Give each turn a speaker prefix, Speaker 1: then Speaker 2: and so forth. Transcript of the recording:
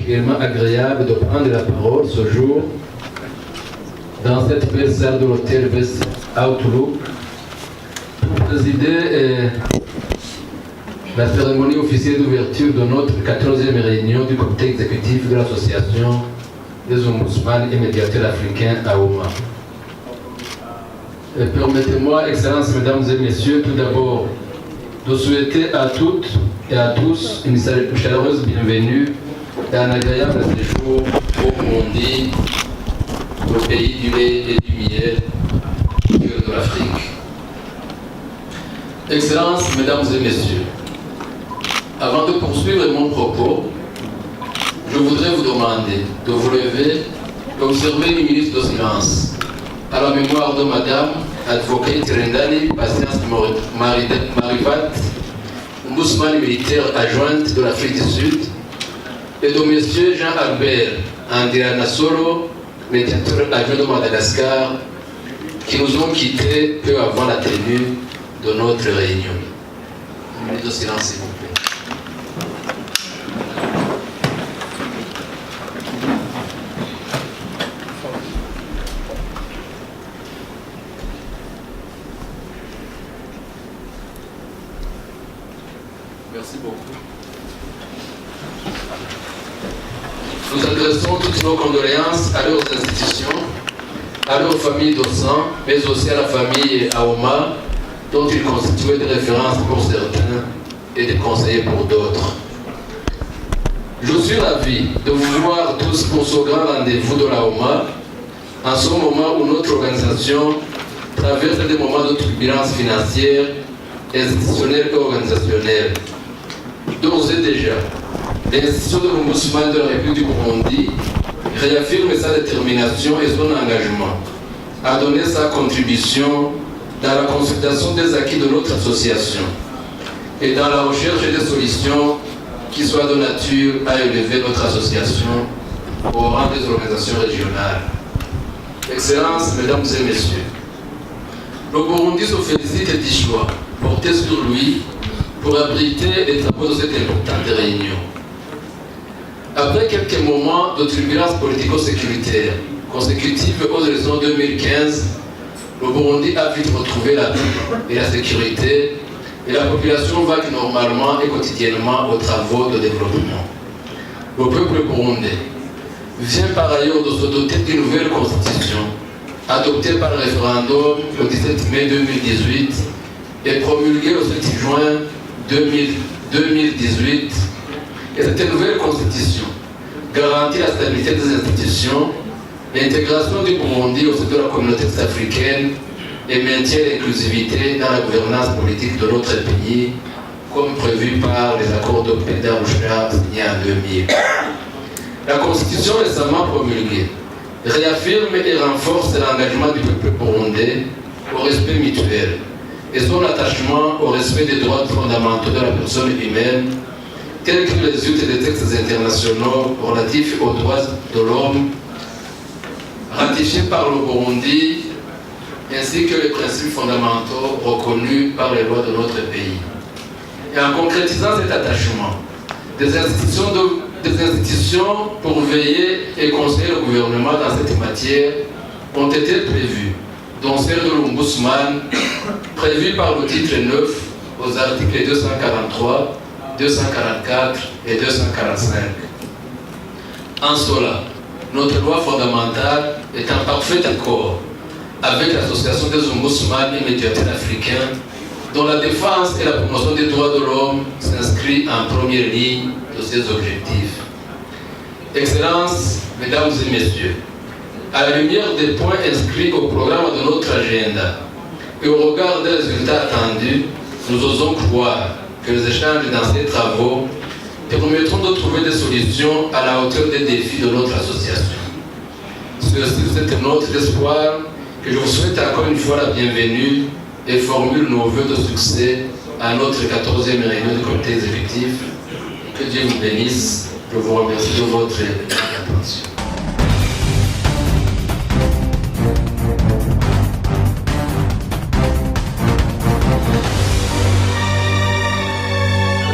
Speaker 1: particulièrement agréable de prendre la parole ce jour dans cette belle salle de l'hôtel Best Outlook pour présider la cérémonie officielle d'ouverture de notre 14e réunion du comité exécutif de l'association des ombudsman et médiateurs africains à Oma. Permettez-moi, Excellences, Mesdames et Messieurs, tout d'abord de souhaiter à toutes et à tous une chaleureuse bienvenue et un agréable séjour au Burundi, le pays du lait et du miel de l'Afrique. Excellences, Mesdames et Messieurs, avant de poursuivre mon propos, je voudrais vous demander de vous lever et observer une minute de silence à la mémoire de Madame Advocate Rendali Patience Marivat, ombudsman militaire adjointe de l'Afrique du Sud, et de Monsieur Jean-Albert Andiranassolo, médiateur adjoint de Madagascar, qui nous ont quittés peu avant la tenue de notre réunion. Une minute de silence, s'il vous plaît. Merci beaucoup. Nous adressons toutes nos condoléances à leurs institutions, à leurs familles de sang, mais aussi à la famille Aoma, dont ils constituaient des références pour certains et des conseillers pour d'autres. Je suis ravi de vous voir tous pour ce grand rendez-vous de la Oma, en ce moment où notre organisation traverse des moments de turbulence financière, institutionnelle et organisationnelle. D'ores et déjà, l'institution de l'Ombudsman de la République du Burundi réaffirme sa détermination et son engagement à donner sa contribution dans la consultation des acquis de notre association et dans la recherche des solutions qui soient de nature à élever notre association au rang des organisations régionales. Excellences, Mesdames et Messieurs, le Burundi se félicite du choix porté sur lui pour abriter les travaux de cette importante réunion. Après quelques moments de turbulence politico-sécuritaire consécutive aux élections 2015, le Burundi a vite retrouvé la paix et la sécurité et la population vague normalement et quotidiennement aux travaux de développement. Le peuple burundais vient par ailleurs de se doter d'une nouvelle constitution adoptée par le référendum le 17 mai 2018 et promulguée le 7 juin 2018. Et cette nouvelle constitution garantit la stabilité des institutions, l'intégration du Burundi au sein de la communauté africaine et maintient l'inclusivité dans la gouvernance politique de notre pays, comme prévu par les accords de paix d'Arusha signés en 2000. La constitution récemment promulguée réaffirme et renforce l'engagement du peuple burundais au respect mutuel et son attachement au respect des droits fondamentaux de la personne humaine, tels qu'ils résultent des textes internationaux relatifs aux droits de l'homme, ratifiés par le Burundi, ainsi que les principes fondamentaux reconnus par les lois de notre pays. Et en concrétisant cet attachement, des institutions pour veiller et conseiller le gouvernement dans cette matière ont été prévues, dont celle de l'Ombudsman, prévue par le titre 9 aux articles 243, 244 et 245. En cela, notre loi fondamentale est en parfait accord avec l'Association des ombudsman et médiateurs africains, dont la défense et la promotion des droits de l'homme s'inscrit en première ligne de ces objectifs. Excellences, Mesdames et Messieurs, à la lumière des points inscrits au programme de notre agenda et au regard des résultats attendus, nous osons croire que les échanges dans ces travaux permettront de trouver des solutions à la hauteur des défis de notre association. C'est sur cette note d'espoir que je vous souhaite encore une fois la bienvenue et formule nos vœux de succès à notre 14e réunion du comité exécutif. Que Dieu vous bénisse. Je vous remercie de votre